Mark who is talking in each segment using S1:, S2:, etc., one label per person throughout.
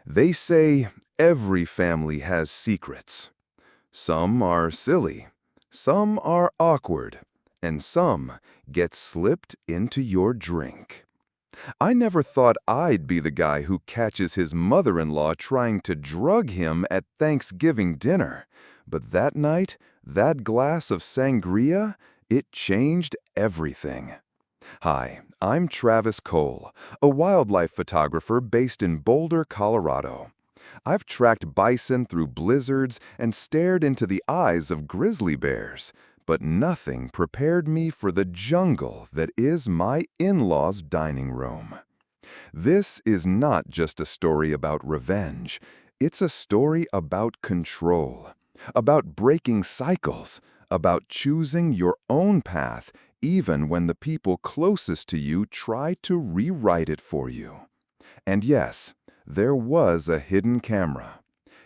S1: They say every family has secrets. Some are silly, some are awkward, and some get slipped into your drink. I never thought I'd be the guy who catches his mother-in-law trying to drug him at Thanksgiving dinner. But that night, that glass of sangria, it changed everything. Hi, I'm Travis Cole, a wildlife photographer based in Boulder, Colorado. I've tracked bison through blizzards and stared into the eyes of grizzly bears, but nothing prepared me for the jungle that is my in-laws' dining room. This is not just a story about revenge. It's a story about control, about breaking cycles, about choosing your own path even when the people closest to you try to rewrite it for you. And yes, there was a hidden camera.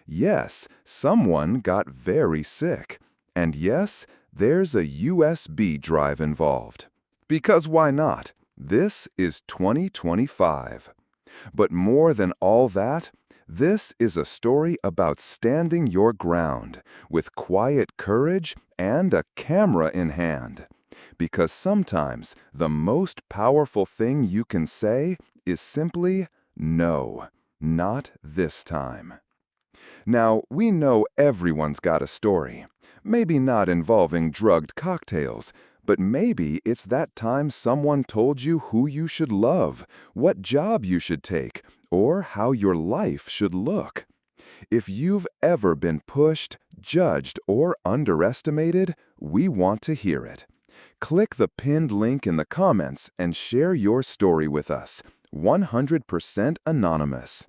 S1: Yes, someone got very sick. And yes, there's a USB drive involved. Because why not? This is 2025. But more than all that, this is a story about standing your ground with quiet courage and a camera in hand. Because sometimes the most powerful thing you can say is simply no, not this time. Now, we know everyone's got a story. Maybe not involving drugged cocktails, but maybe it's that time someone told you who you should love, what job you should take, or how your life should look. If you've ever been pushed, judged, or underestimated, we want to hear it. Click the pinned link in the comments and share your story with us, 100% anonymous.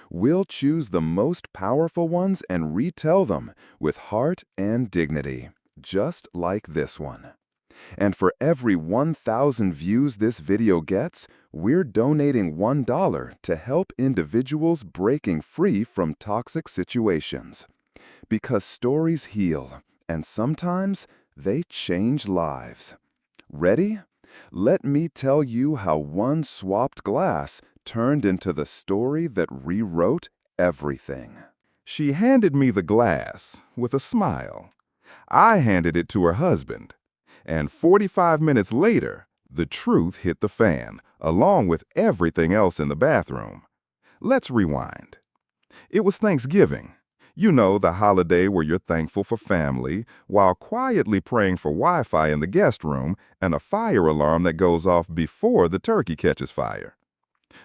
S1: We'll choose the most powerful ones and retell them with heart and dignity, just like this one. And for every 1,000 views this video gets, we're donating $1 to help individuals breaking free from toxic situations. Because stories heal, and sometimes they change lives. Ready? Let me tell you how one swapped glass turned into the story that rewrote everything. She handed me the glass with a smile. I handed it to her husband. And 45 minutes later, the truth hit the fan, along with everything else in the bathroom. Let's rewind. It was Thanksgiving. You know, the holiday where you're thankful for family while quietly praying for Wi-Fi in the guest room and a fire alarm that goes off before the turkey catches fire.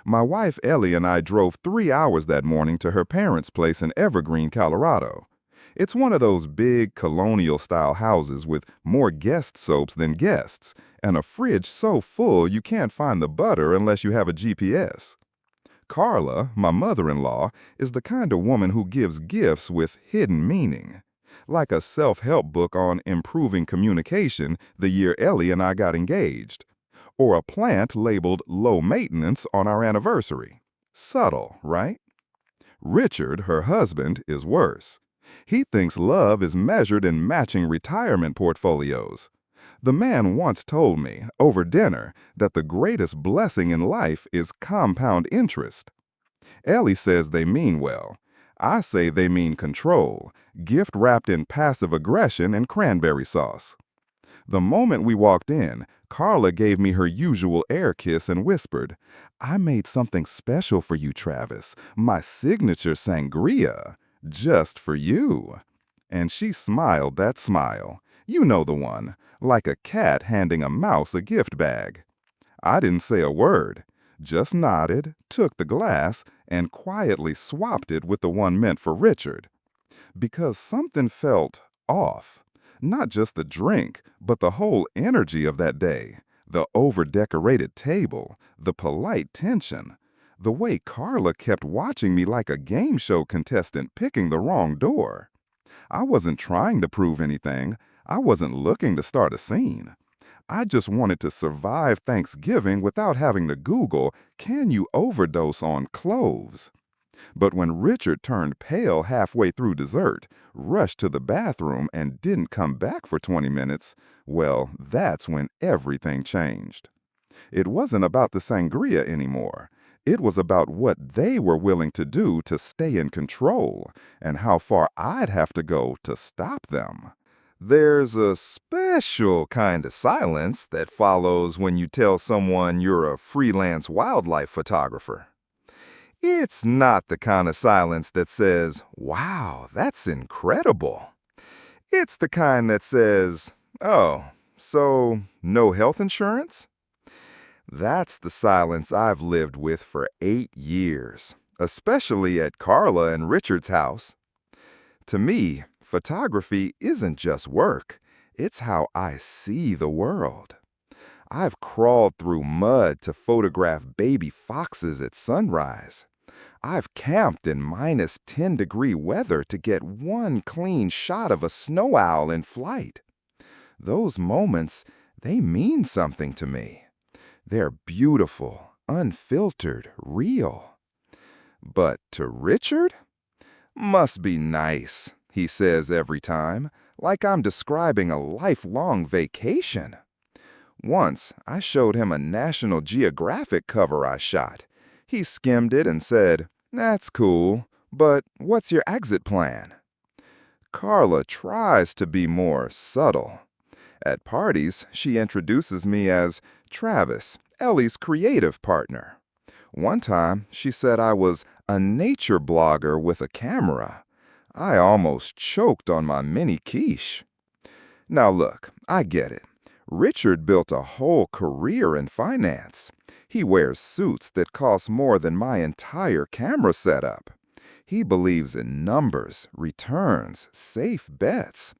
S1: My wife Ellie and I drove 3 hours that morning to her parents' place in Evergreen, Colorado. It's one of those big colonial-style houses with more guest soaps than guests, and a fridge so full you can't find the butter unless you have a GPS. Carla, my mother-in-law, is the kind of woman who gives gifts with hidden meaning. Like a self-help book on improving communication the year Ellie and I got engaged. Or a plant labeled low maintenance on our anniversary. Subtle, right? Richard, her husband, is worse. He thinks love is measured in matching retirement portfolios. The man once told me, over dinner, that the greatest blessing in life is compound interest. Ellie says they mean well. I say they mean control, gift wrapped in passive aggression and cranberry sauce. The moment we walked in, Carla gave me her usual air kiss and whispered, "I made something special for you, Travis, my signature sangria, just for you." And she smiled that smile. You know the one, like a cat handing a mouse a gift bag. I didn't say a word, just nodded, took the glass, and quietly swapped it with the one meant for Richard. Because something felt off. Not just the drink, but the whole energy of that day. The over-decorated table, the polite tension, the way Carla kept watching me like a game show contestant picking the wrong door. I wasn't trying to prove anything. I wasn't looking to start a scene. I just wanted to survive Thanksgiving without having to Google, "Can you overdose on cloves?" But when Richard turned pale halfway through dessert, rushed to the bathroom, and didn't come back for 20 minutes, well, that's when everything changed. It wasn't about the sangria anymore.
S2: It was about what they were willing to do to stay in control and how far I'd have to go to stop them. There's a special kind of silence that follows when you tell someone you're a freelance wildlife photographer. It's not the kind of silence that says, "Wow, that's incredible." It's the kind that says, "Oh, so no health insurance?" That's the silence I've lived with for 8 years, especially at Carla and Richard's house. To me, photography isn't just work, it's how I see the world. I've crawled through mud to photograph baby foxes at sunrise. I've camped in -10-degree weather to get one clean shot of a snow owl in flight. Those moments, they mean something to me. They're beautiful, unfiltered, real. But to Richard? Must be nice, he says every time, like I'm describing a lifelong vacation. Once, I showed him a National Geographic cover I shot. He skimmed it and said, "That's cool, but what's your exit plan?" Carla tries to be more subtle. At parties, she introduces me as Travis, Ellie's creative partner. One time, she said I was a nature blogger with a camera. I almost choked on my mini quiche. Now look, I get it. Richard built a whole career in finance. He wears suits that cost more than my entire camera setup. He believes in numbers, returns, safe bets.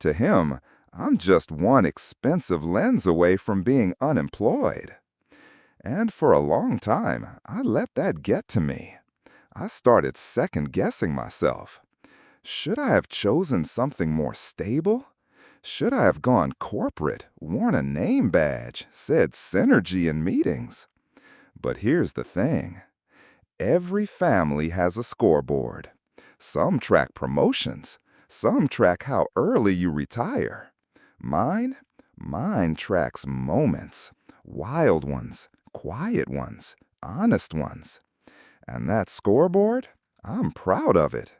S2: To him, I'm just one expensive lens away from being unemployed. And for a long time, I let that get to me. I started second-guessing myself. Should I have chosen something more stable? Should I have gone corporate, worn a name badge, said synergy in meetings? But here's the thing. Every family has a scoreboard. Some track promotions. Some track how early you retire. Mine tracks moments. Wild ones, quiet ones, honest ones. And that scoreboard, I'm proud of it.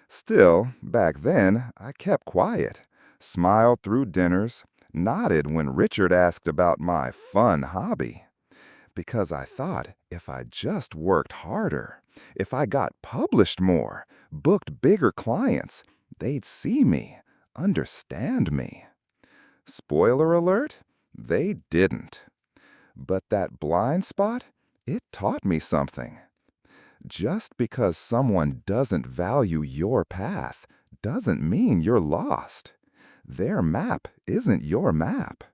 S2: Still, back then, I kept quiet, smiled through dinners, nodded when Richard asked about my fun hobby. Because I thought if I just worked harder, if I got published more, booked bigger clients, they'd see me, understand me. Spoiler alert, they didn't. But that blind spot, it taught me something. Just because someone doesn't value your path doesn't mean you're lost. Their map isn't your map.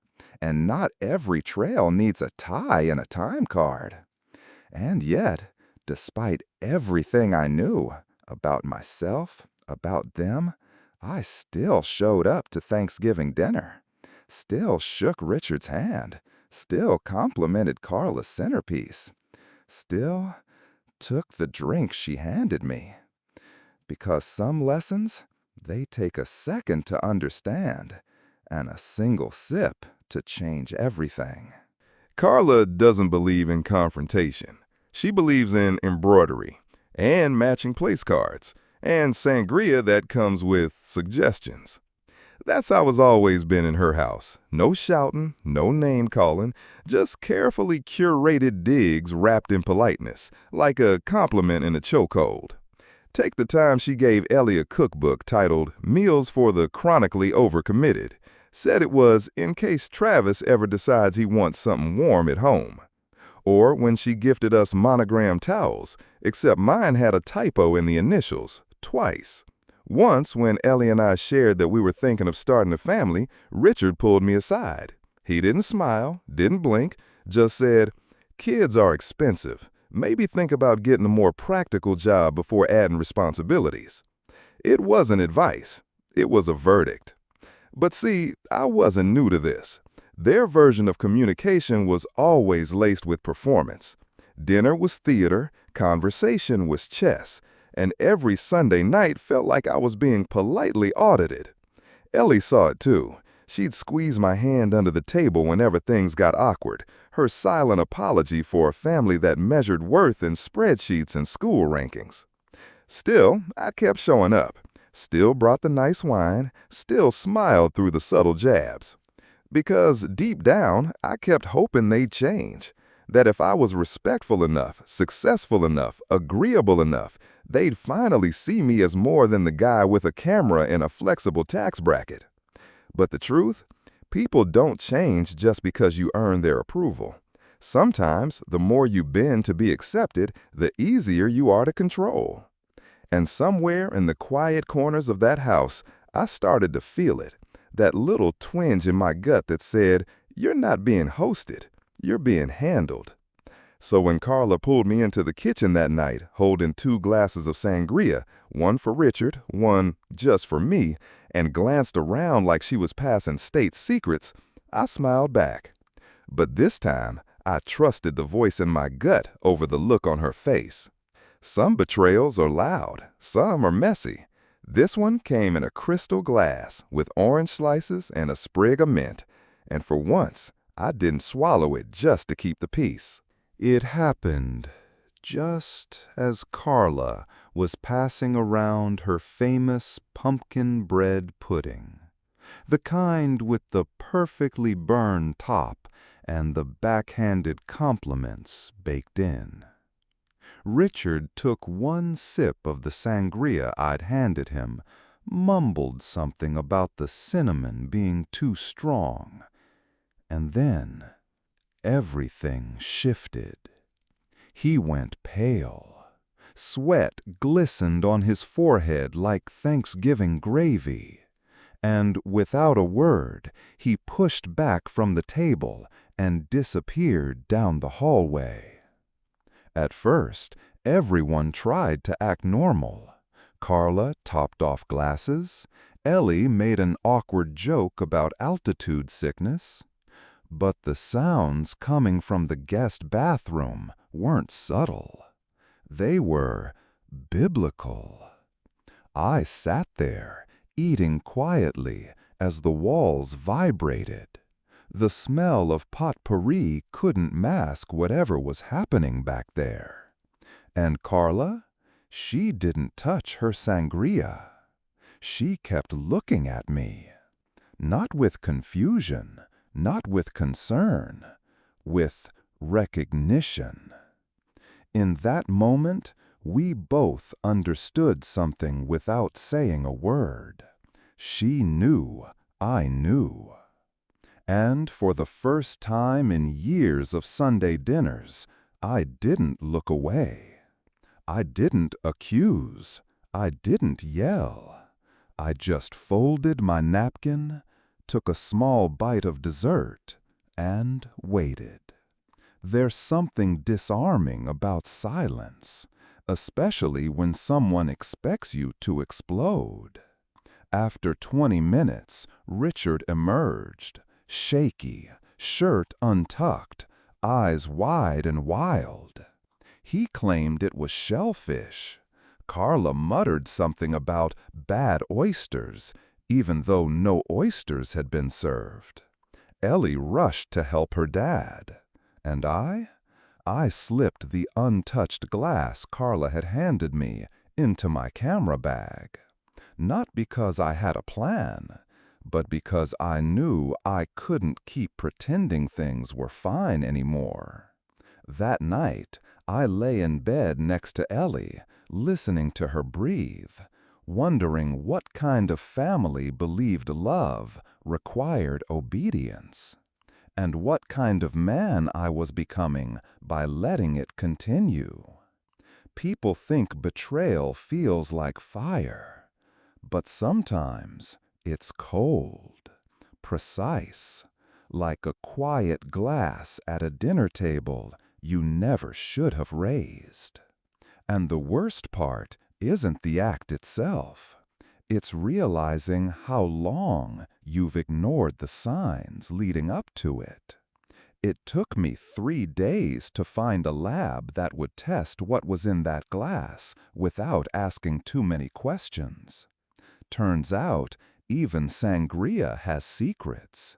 S2: And not every trail needs a tie and a time card. And yet, despite everything I knew about myself, about them, I still showed up to Thanksgiving dinner, still shook Richard's hand, still complimented Carla's centerpiece, still took the drink she handed me. Because some lessons, they take a second to understand, and a single sip to change everything. Carla doesn't believe in confrontation. She believes in embroidery and matching place cards and sangria that comes with suggestions. That's how it's always been in her house. No shouting, no name-calling, just carefully curated digs wrapped in politeness, like a compliment in a chokehold. Take the time she gave Ellie a cookbook titled Meals for the Chronically Overcommitted. Said it was in case Travis ever decides he wants something warm at home. Or when she gifted us monogrammed towels, except mine had a typo in the initials, twice. Once, when Ellie and I shared that we were thinking of starting a family, Richard pulled me aside. He didn't smile, didn't blink, just said, "Kids are expensive. Maybe think about getting a more practical job before adding responsibilities." It wasn't advice. It was a verdict. But see, I wasn't new to this. Their version of communication was always laced with performance. Dinner was theater, conversation was chess, and every Sunday night felt like I was being politely audited. Ellie saw it too. She'd squeeze my hand under the table whenever things got awkward, her silent apology for a family that measured worth in spreadsheets and school rankings. Still, I kept showing up, still brought the nice wine, still smiled through the subtle jabs. Because deep down, I kept hoping they'd change. That if I was respectful enough, successful enough, agreeable enough, they'd finally see me as more than the guy with a camera in a flexible tax bracket. But the truth? People don't change just because you earn their approval. Sometimes, the more you bend to be accepted, the easier you are to control. And somewhere in the quiet corners of that house, I started to feel it. That little twinge in my gut that said, "You're not being hosted, you're being handled." So when Carla pulled me into the kitchen that night, holding 2 glasses of sangria, one for Richard, one just for me, and glanced around like she was passing state secrets, I smiled back. But this time, I trusted the voice in my gut over the look on her face. Some betrayals are loud, some are messy. This one came in a crystal glass with orange slices and a sprig of mint, and for once, I didn't swallow it just to keep the peace. It happened just as Carla was passing around her famous pumpkin bread pudding, the kind with the perfectly burned top and the backhanded compliments baked in. Richard took one sip of the sangria I'd handed him, mumbled something about the cinnamon being too strong, and then everything shifted. He went pale. Sweat glistened on his forehead like Thanksgiving gravy, and without a word, he pushed back from the table and disappeared down the hallway. At first, everyone tried to act normal. Carla topped off glasses. Ellie made an awkward joke about altitude sickness. But the sounds coming from the guest bathroom weren't subtle. They were biblical. I sat there, eating quietly as the walls vibrated. The smell of potpourri couldn't mask whatever was happening back there. And Carla? She didn't touch her sangria. She kept looking at me. Not with confusion, not with concern, with recognition. In that moment, we both understood something without saying a word. She knew, I knew. And for the first time in years of Sunday dinners, I didn't look away. I didn't accuse. I didn't yell. I just folded my napkin, took a small bite of dessert, and waited. There's something disarming about silence, especially when someone expects you to explode. After 20 minutes, Richard emerged, shaky, shirt untucked, eyes wide and wild. He claimed it was shellfish. Carla muttered something about bad oysters, even though no oysters had been served. Ellie rushed to help her dad. And I slipped the untouched glass Carla had handed me into my camera bag. Not because I had a plan, but because I knew I couldn't keep pretending things were fine anymore. That night, I lay in bed next to Ellie, listening to her breathe, wondering what kind of family believed love required obedience, and what kind of man I was becoming by letting it continue. People think betrayal feels like fire, but sometimes it's cold, precise, like a quiet glass at a dinner table you never should have raised. And the worst part isn't the act itself. It's realizing how long you've ignored the signs leading up to it. It took me 3 days to find a lab that would test what was in that glass without asking too many questions. Turns out, Even sangria has secrets.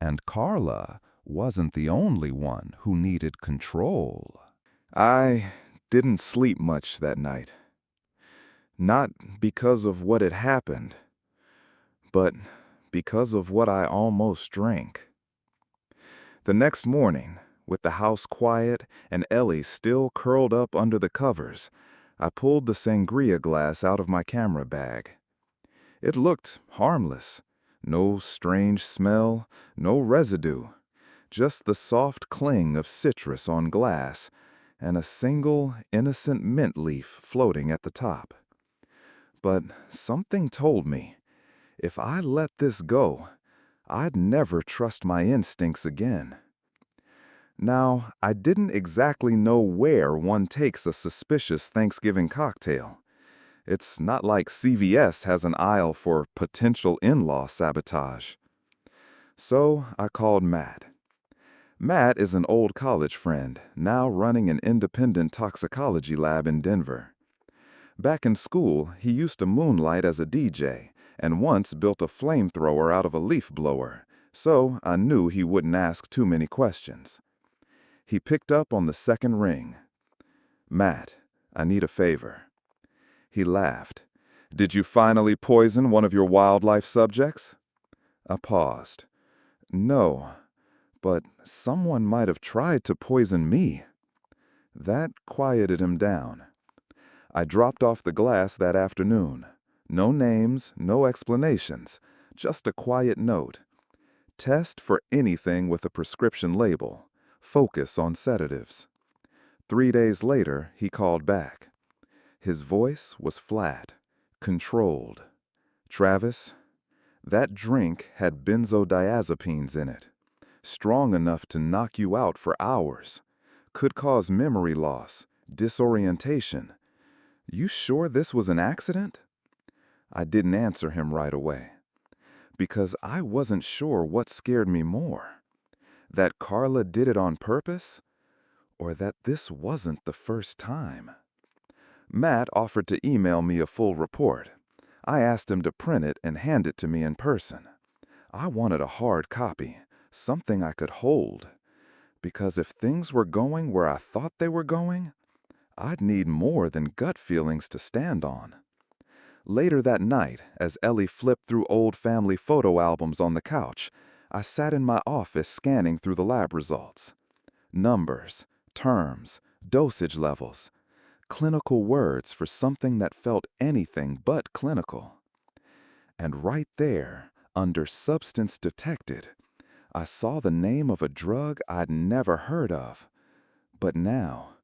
S2: And Carla wasn't the only one who needed control.
S3: I didn't sleep much that night. Not because of what had happened, but because of what I almost drank. The next morning, with the house quiet and Ellie still curled up under the covers, I pulled the sangria glass out of my camera bag. It looked harmless. No strange smell, no residue, just the soft cling of citrus on glass and a single innocent mint leaf floating at the top. But something told me, if I let this go, I'd never trust my instincts again. Now, I didn't exactly know where one takes a suspicious Thanksgiving cocktail. It's not like CVS has an aisle for potential in-law sabotage. So I called Matt. Matt is an old college friend, now running an independent toxicology lab in Denver. Back in school, he used to moonlight as a DJ, and once built a flamethrower out of a leaf blower, so I knew he wouldn't ask too many questions. He picked up on the second ring. "Matt, I need a favor." He laughed. "Did you finally poison one of your wildlife subjects?" I paused. "No, but someone might have tried to poison me." That quieted him down. I dropped off the glass that afternoon. No names, no explanations, just a quiet note. Test for anything with a prescription label. Focus on sedatives. 3 days later, he called back. His voice was flat, controlled. "Travis, that drink had benzodiazepines in it. Strong enough to knock you out for hours. Could cause memory loss, disorientation. You sure this was an accident?" I didn't answer him right away, because I wasn't sure what scared me more. That Carla did it on purpose, or that this wasn't the first time. Matt offered to email me a full report. I asked him to print it and hand it to me in person. I wanted a hard copy, something I could hold, because if things were going where I thought they were going, I'd need more than gut feelings to stand on. Later that night, as Ellie flipped through old family photo albums on the couch, I sat in my office scanning through the lab results. Numbers, terms, dosage levels, clinical words for something that felt anything but clinical. And right there, under substance detected, I saw the name of a drug I'd never heard of, but now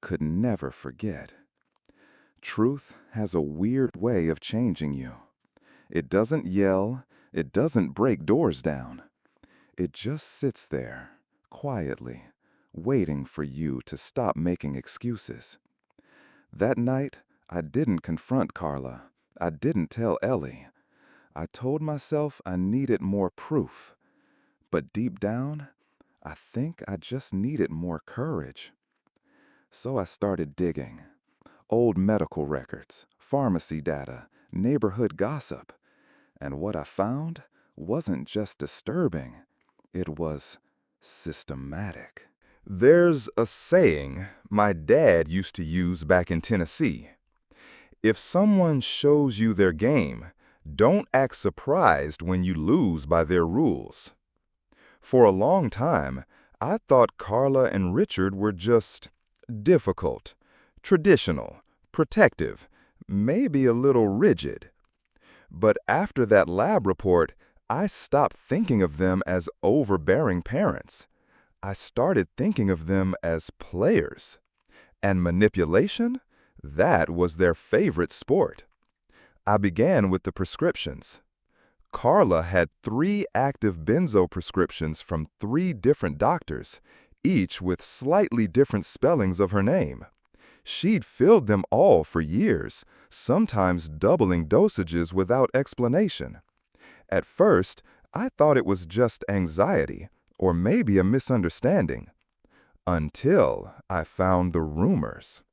S3: could never forget. Truth has a weird way of changing you. It doesn't yell, it doesn't break doors down. It just sits there, quietly, waiting for you to stop making excuses. That night, I didn't confront Carla. I didn't tell Ellie. I told myself I needed more proof. But deep down, I think I just needed more courage. So I started digging. Old medical records, pharmacy data, neighborhood gossip. And what I found wasn't just disturbing. It was systematic.
S1: There's a saying my dad used to use back in Tennessee. If someone shows you their game, don't act surprised when you lose by their rules. For a long time, I thought Carla and Richard were just difficult, traditional, protective, maybe a little rigid. But after that lab report, I stopped thinking of them as overbearing parents. I started thinking of them as players. And manipulation? That was their favorite sport. I began with the prescriptions. Carla had 3 active benzo prescriptions from 3 different doctors, each with slightly different spellings of her name. She'd filled them all for years, sometimes doubling dosages without explanation. At first, I thought it was just anxiety, or maybe a misunderstanding. Until I found the rumors.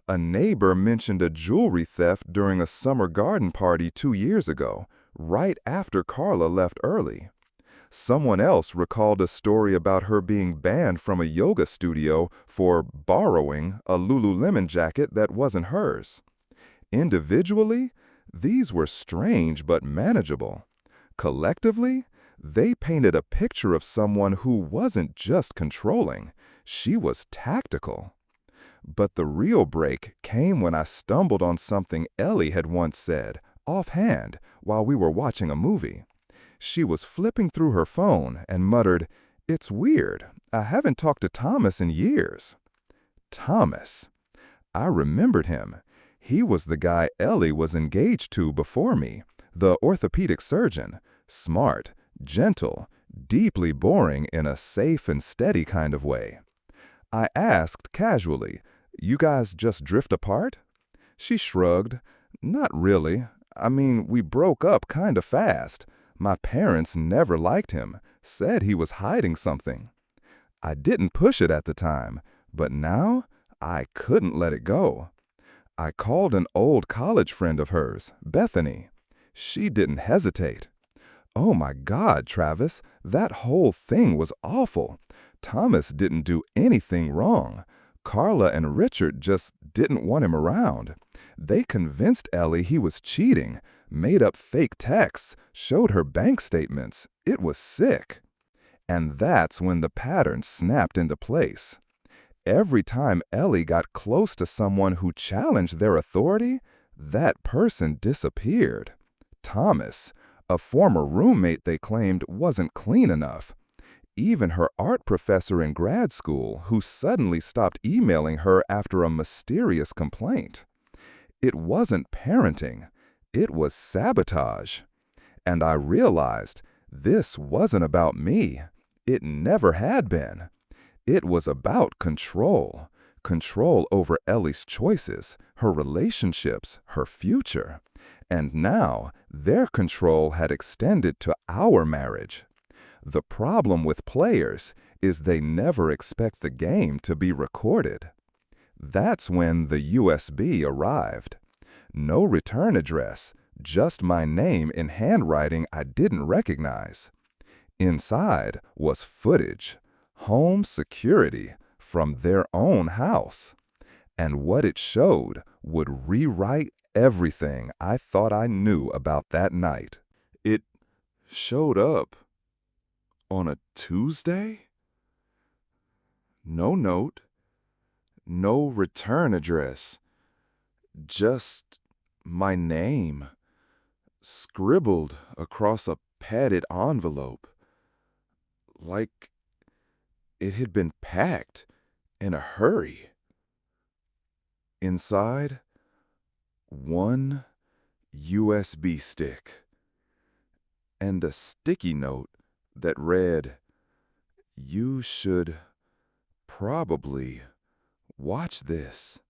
S1: A neighbor mentioned a jewelry theft during a summer garden party 2 years ago,
S2: right after Carla left early. Someone else recalled a story about her being banned from a yoga studio for borrowing a Lululemon jacket that wasn't hers. Individually, these were strange but manageable. Collectively, they painted a picture of someone who wasn't just controlling, she was tactical. But the real break came when I stumbled on something Ellie had once said, offhand, while we were watching a movie. She was flipping through her phone and muttered, "It's weird. I haven't talked to Thomas in years." Thomas. I remembered him. He was the guy Ellie was engaged to before me, the orthopedic surgeon, smart, gentle, deeply boring in a safe and steady kind of way. I asked casually, "You guys just drift apart?" She shrugged. "Not really. I mean, we broke up kind of fast. My parents never liked him, said he was hiding something. I didn't push it at the time, but now I couldn't let it go." I called an old college friend of hers, Bethany. She didn't hesitate. "Oh my God, Travis, that whole thing was awful. Thomas didn't do anything wrong. Carla and Richard just didn't want him around. They convinced Ellie he was cheating, made up fake texts, showed her bank statements. It was sick." And that's when the pattern snapped into place. Every time Ellie got close to someone who challenged their authority, that person disappeared. Thomas, a former roommate they claimed wasn't clean enough. Even her art professor in grad school, who suddenly stopped emailing her after a mysterious complaint. It wasn't parenting, it was sabotage. And I realized this wasn't about me. It never had been. It was about control. Control over Ellie's choices, her relationships, her future. And now, their control had extended to our marriage. The problem with players is they never expect the game to be recorded. That's when the USB arrived. No return address, just my name in handwriting I didn't recognize. Inside was footage, home security from their own house. And what it showed would rewrite everything I thought I knew about that night. It showed up on a Tuesday? No note, no return address, just my name, scribbled across a padded envelope, like it had been packed in a hurry. Inside, one USB stick and a sticky note that read, "You should probably watch this."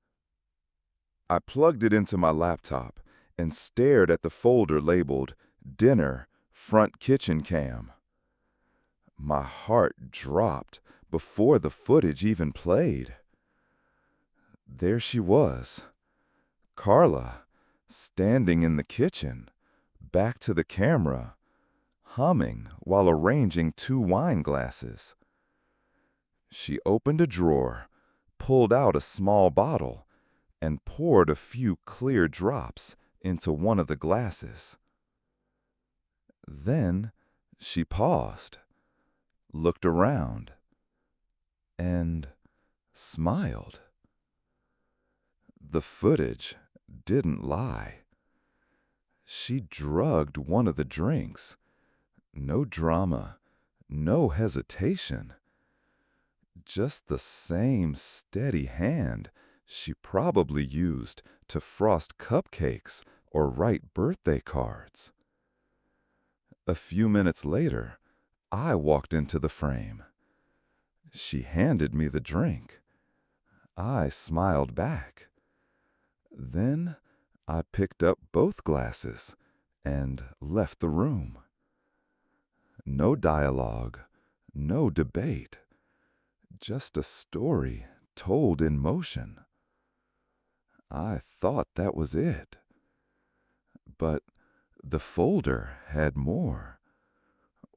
S2: I plugged it into my laptop and stared at the folder labeled Dinner Front Kitchen Cam. My heart dropped before the footage even played. There she was, Carla, standing in the kitchen, back to the camera, humming while arranging 2 wine glasses. She opened a drawer, pulled out a small bottle, and poured a few clear drops into one of the glasses. Then she paused, looked around, and smiled. The footage didn't lie. She drugged one of the drinks. No drama, no hesitation. Just the same steady hand she probably used to frost cupcakes or write birthday cards. A few minutes later, I walked into the frame. She handed me the drink. I smiled back. Then I picked up both glasses and left the room. No dialogue, no debate, just a story told in motion. I thought that was it. But The folder had more.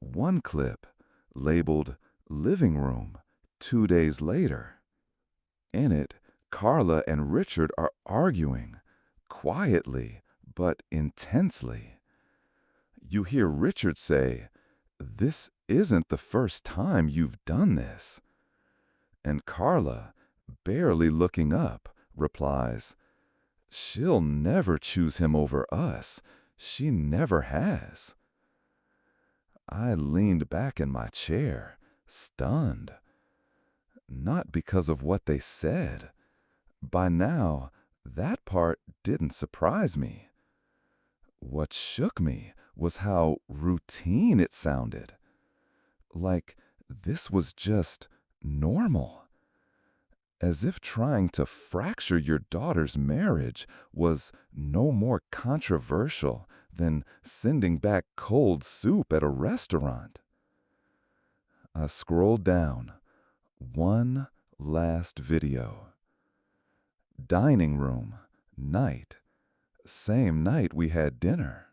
S2: One clip, labeled Living Room, 2 days later. In it, Carla and Richard are arguing, quietly but intensely. You hear Richard say, "This isn't the first time you've done this." And Carla, barely looking up, replies, "She'll never choose him over us. She never has." I leaned back in my chair, stunned. Not because of what they said. By now, that part didn't surprise me. What shook me was how routine it sounded. Like this was just normal. As if trying to fracture your daughter's marriage was no more controversial than sending back cold soup at a restaurant. I scrolled down. One last video. Dining room, night. Same night we had dinner.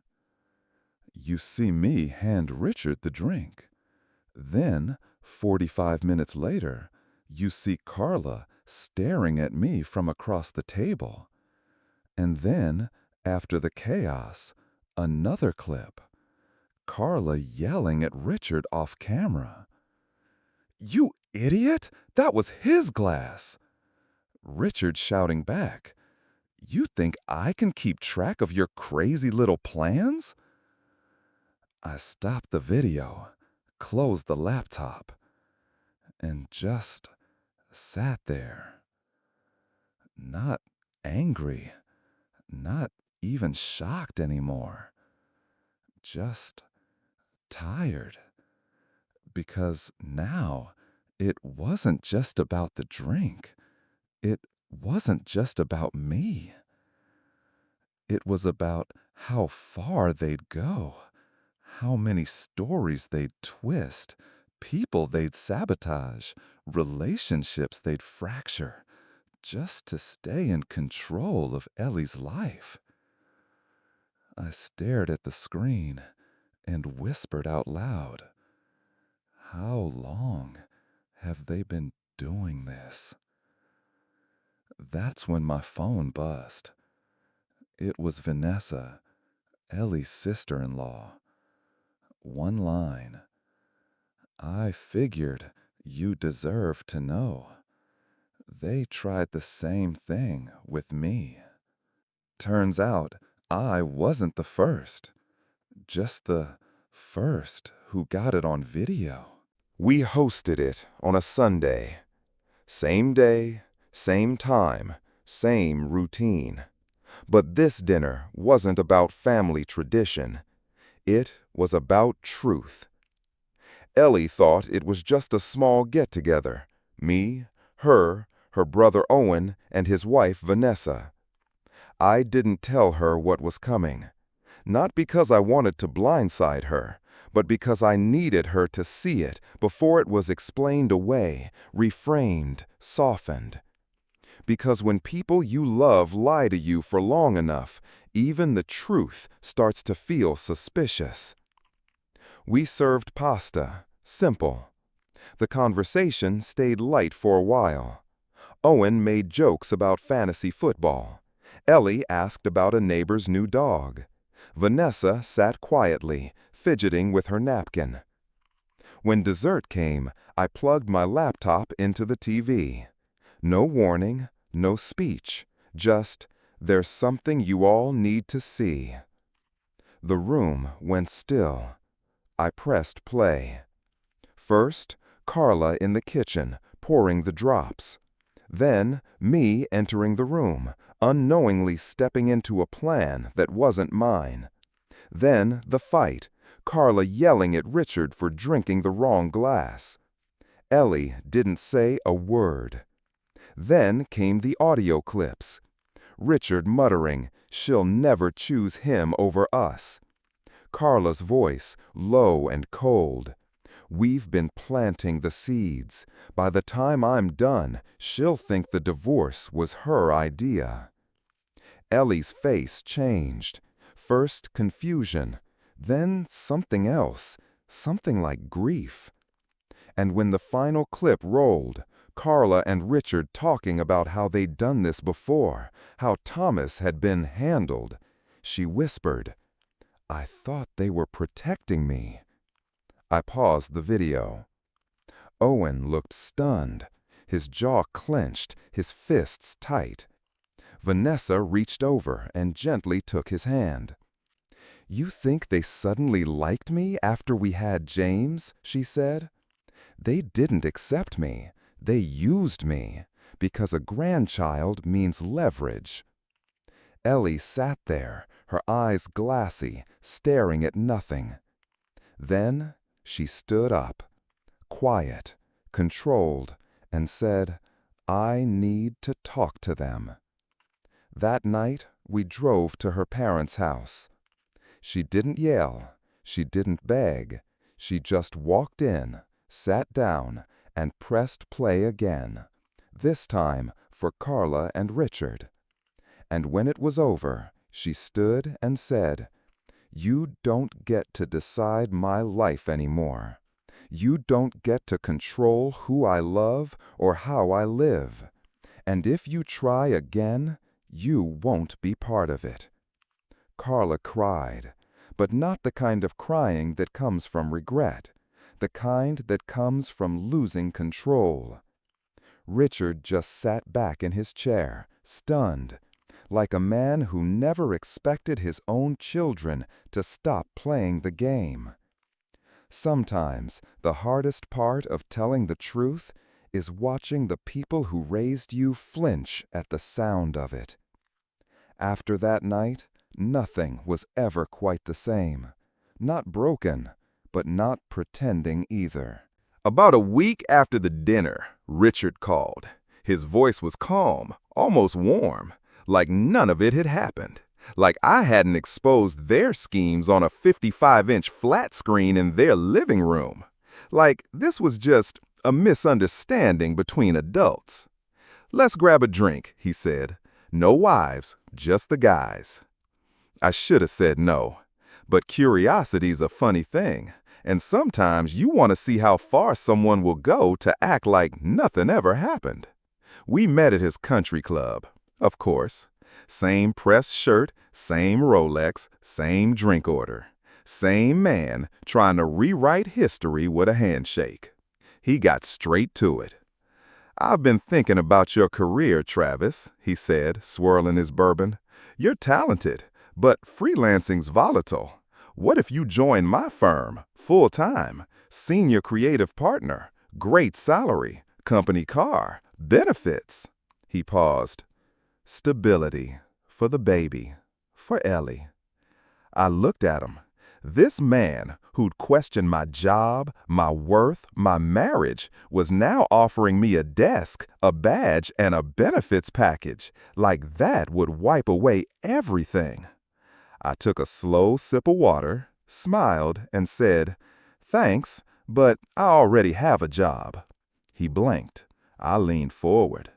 S2: You see me hand Richard the drink. Then, 45 minutes later, you see Carla staring at me from across the table. And then, after the chaos, another clip. Carla yelling at Richard off camera. "You idiot! That was his glass!" Richard shouting back, "You think I can keep track of your crazy little plans?" I stopped the video, closed the laptop, and just sat there. Not angry, not even shocked anymore. Just tired. Because now it wasn't just about the drink. It wasn't just about me. It was about how far they'd go, how many stories they'd twist, people they'd sabotage, relationships they'd fracture, just to stay in control of Ellie's life. I stared at the screen and whispered out loud, "How long have they been doing this?" That's when my phone buzzed. It was Vanessa, Ellie's sister-in-law. One line. "I figured you deserved to know. They tried the same thing with me." Turns out I wasn't the first. Just the first who got it on video.
S1: We hosted it on a Sunday. Same day, same time, same routine. But this dinner wasn't about family tradition. It was about truth. Ellie thought it was just a small get-together. Me, her brother Owen, and his wife Vanessa. I didn't tell her what was coming. Not because I wanted to blindside her, but because I needed her to see it before it was explained away, reframed, softened. Because when people you love lie to you for long enough, even the truth starts to feel suspicious. We served pasta, simple. The conversation stayed light for a while. Owen made jokes about fantasy football. Ellie asked about a neighbor's new dog. Vanessa sat quietly, fidgeting with her napkin. When dessert came, I plugged my laptop into the TV. No warning, no speech, just, "There's something you all need to see." The room went still. I pressed play. First, Carla in the kitchen, pouring the drops. Then, me entering the room, unknowingly stepping into a plan that wasn't mine. Then, the fight, Carla yelling at Richard for drinking the wrong glass. Ellie didn't say a word. Then came the audio clips. Richard muttering, "She'll never choose him over us." Carla's voice, low and cold. "We've been planting the seeds. By the time I'm done, she'll think the divorce was her idea." Ellie's face changed. First confusion, then something else, something like grief. And when the final clip rolled, Carla and Richard talking about how they'd done this before, how Thomas had been handled, she whispered, "I thought they were protecting me." I paused the video. Owen looked stunned, his jaw clenched, his fists tight. Vanessa reached over and gently took his hand. "You think they suddenly liked me after we had James?" she said. "They didn't accept me. They used me, because a grandchild means leverage." Ellie sat there, her eyes glassy, staring at nothing. Then she stood up, quiet, controlled, and said, "I need to talk to them." That night, we drove to her parents' house. She didn't yell, she didn't beg, she just walked in, sat down, and pressed play again, this time for Carla and Richard. And when it was over, she stood and said, "You don't get to decide my life anymore. You don't get to control who I love or how I live. And if you try again, you won't be part of it." Carla cried, but not the kind of crying that comes from regret, the kind that comes from losing control. Richard just sat back in his chair, stunned, like a man who never expected his own children to stop playing the game. Sometimes the hardest part of telling the truth is watching the people who raised you flinch at the sound of it. After that night, nothing was ever quite the same. Not broken, but not pretending either.
S2: About a week after the dinner, Richard called. His voice was calm, almost warm, like none of it had happened. Like I hadn't exposed their schemes on a 55-inch flat screen in their living room. Like this was just a misunderstanding between adults. "Let's grab a drink," he said. "No wives, just the guys." I should have said no, but curiosity's a funny thing, and sometimes you want to see how far someone will go to act like nothing ever happened. We met at his country club, of course. Same pressed shirt, same Rolex, same drink order. Same man trying to rewrite history with a handshake. He got straight to it. "I've been thinking about your career, Travis," he said, swirling his bourbon. "You're talented, but freelancing's volatile. What if you join my firm, full-time, senior creative partner, great salary, company car, benefits?" He paused. "Stability, for the baby, for Ellie." I looked at him. This man who'd questioned my job, my worth, my marriage, was now offering me a desk, a badge, and a benefits package. Like that would wipe away everything. I took a slow sip of water, smiled, and said, "Thanks, but I already have a job." He blinked. I leaned forward.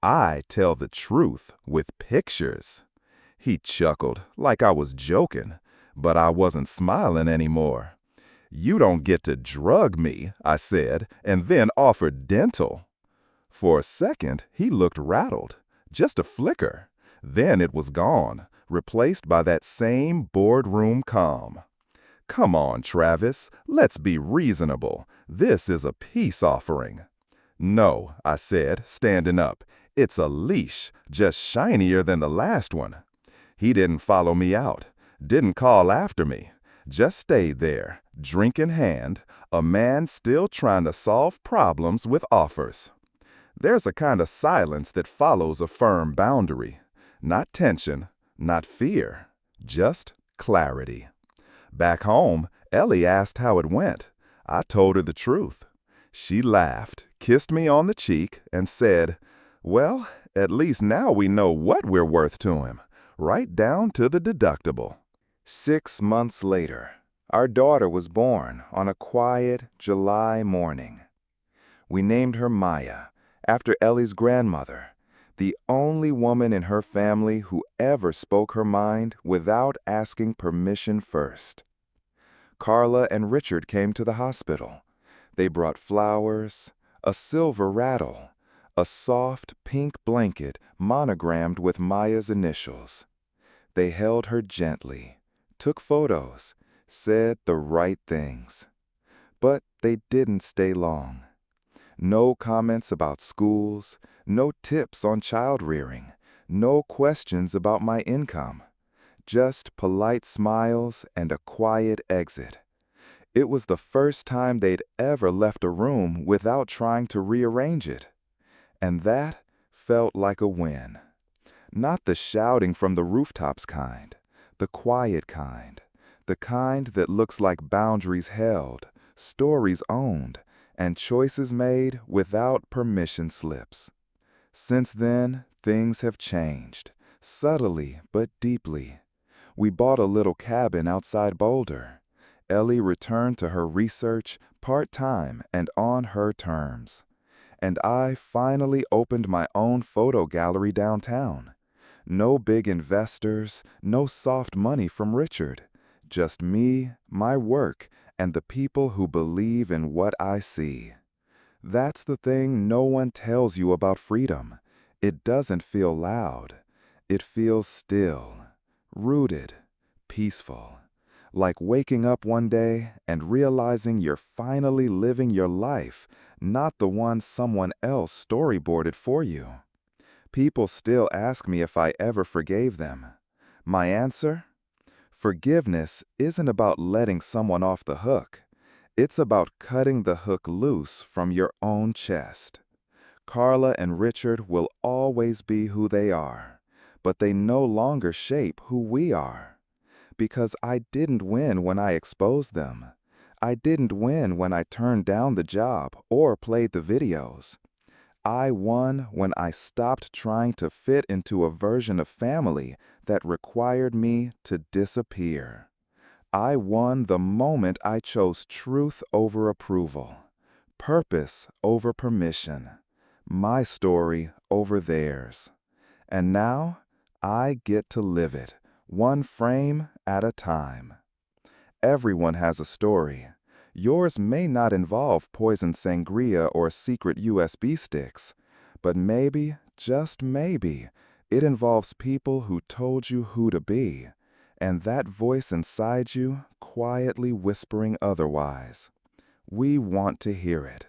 S2: "I tell the truth with pictures." He chuckled like I was joking, but I wasn't smiling anymore. "You don't get to drug me," I said, and then offered dental. For a second, he looked rattled, just a flicker. Then it was gone, replaced by that same boardroom calm. "Come on, Travis, let's be reasonable. This is a peace offering." "No," I said, standing up. "It's a leash, just shinier than the last one." He didn't follow me out, didn't call after me, just stayed there, drink in hand, a man still trying to solve problems with offers. There's a kind of silence that follows a firm boundary. Not tension, not fear, just clarity. Back home, Ellie asked how it went. I told her the truth. She laughed, kissed me on the cheek, and said, "Well, at least now we know what we're worth to him, right down to the deductible." 6 months later, our daughter was born on a quiet July morning. We named her Maya, after Ellie's grandmother, the only woman in her family who ever spoke her mind without asking permission first. Carla and Richard came to the hospital. They brought flowers, a silver rattle, a soft pink blanket monogrammed with Maya's initials. They held her gently, took photos, said the right things. But they didn't stay long. No comments about schools, no tips on child rearing, no questions about my income. Just polite smiles and a quiet exit. It was the first time they'd ever left a room without trying to rearrange it. And that felt like a win. Not the shouting from the rooftops kind, the quiet kind, the kind that looks like boundaries held, stories owned, and choices made without permission slips. Since then, things have changed, subtly but deeply. We bought a little cabin outside Boulder. Ellie returned to her research part-time and on her terms. And I finally opened my own photo gallery downtown. No big investors, no soft money from Richard. Just me, my work, and the people who believe in what I see. That's the thing no one tells you about freedom. It doesn't feel loud. It feels still, rooted, peaceful. Like waking up one day and realizing you're finally living your life, not the one someone else storyboarded for you. People still ask me if I ever forgave them. My answer? Forgiveness isn't about letting someone off the hook. It's about cutting the hook loose from your own chest. Carla and Richard will always be who they are, but they no longer shape who we are. Because I didn't win when I exposed them. I didn't win when I turned down the job or played the videos. I won when I stopped trying to fit into a version of family that required me to disappear. I won the moment I chose truth over approval, purpose over permission, my story over theirs. And now I get to live it, one frame at a time. Everyone has a story. Yours may not involve poisoned sangria or secret USB sticks, but maybe, just maybe, it involves people who told you who to be, and that voice inside you quietly whispering otherwise. We want to hear it.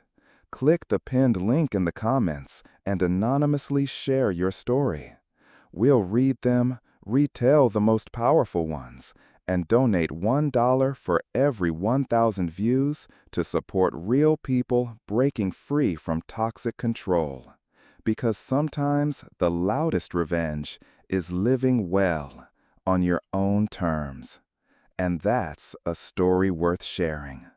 S2: Click the pinned link in the comments and anonymously share your story. We'll read them, retell the most powerful ones, and donate $1 for every 1,000 views to support real people breaking free from toxic control. Because sometimes the loudest revenge is living well on your own terms. And that's a story worth sharing.